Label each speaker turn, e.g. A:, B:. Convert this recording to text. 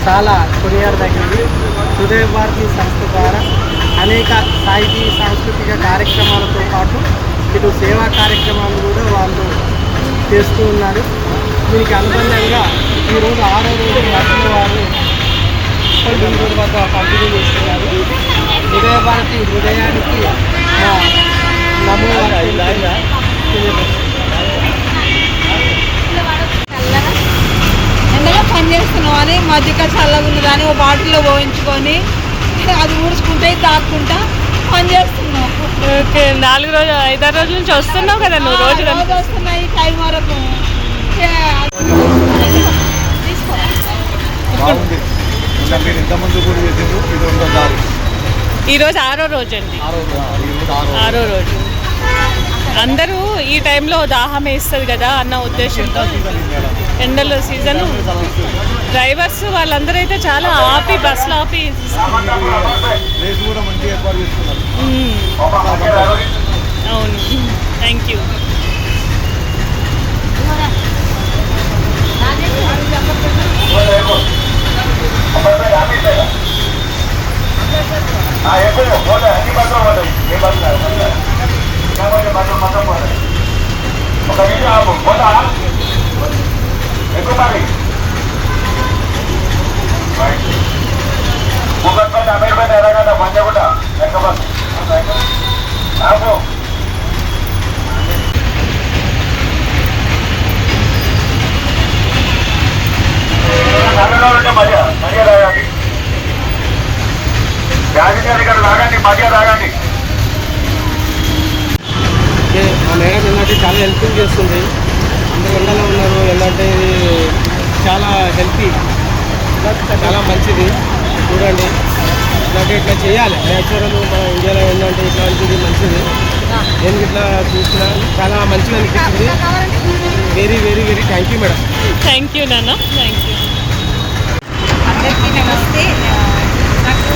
A: చాలా కొనియాడదగినది. హృదయ భారతి సంస్థ ద్వారా అనేక సాహితీ సాంస్కృతిక కార్యక్రమాలతో పాటు ఇటు సేవా కార్యక్రమాలు కూడా వాళ్ళు చేస్తూ ఉన్నారు. దీనికి అనుబంధంగా ఈరోజు 6వ రోజు నటుల వారు గుంటూరు వద్ద పంపిణీ చేస్తున్నారు. హృదయ భారతి హృదయానికి నమో
B: ఎండలో పని చేస్తున్నాం అని మజ్జిగ చల్లగా ఉన్నదని ఓ బాటిల్లో పోయించుకొని అది ఊడ్చుకుంటే తాక్కుంటా పని చేస్తున్నాం.
C: ఓకే, 4 రోజులు 5 రోజుల నుంచి వస్తున్నావు కదా నువ్వు? రోజు
B: వస్తున్నాయి టైం వరకు.
C: ఈరోజు 6వ రోజు అండి. 6వ రోజు. అందరూ ఈ టైంలో దాహం వేస్తుంది కదా అన్న ఉద్దేశంతో, ఎండల సీజన్ డ్రైవర్స్ వాళ్ళందరూ అయితే చాలా ఆపి బస్సులు ఆపి అవును. Thank you.
A: ఆ మేడం ఏంటంటే చాలా హెల్పింగ్ చేస్తుంది. అందరూ ఎండలో ఉన్నారు, ఏంటంటే చాలా హెల్పీ, చాలా మంచిది. చూడండి, ఇలాంటి ఇట్లా చేయాలి. నేచురల్ మన ఇండియాలో ఏంటంటే ఇట్లాంటిది మంచిది. నేను ఇట్లా చూసినా చాలా మంచిగా అనిపించింది. Very very very thank you madam.
C: Thank you నాన్న. Thank you.
B: అందరికీ నమస్తే. నాకు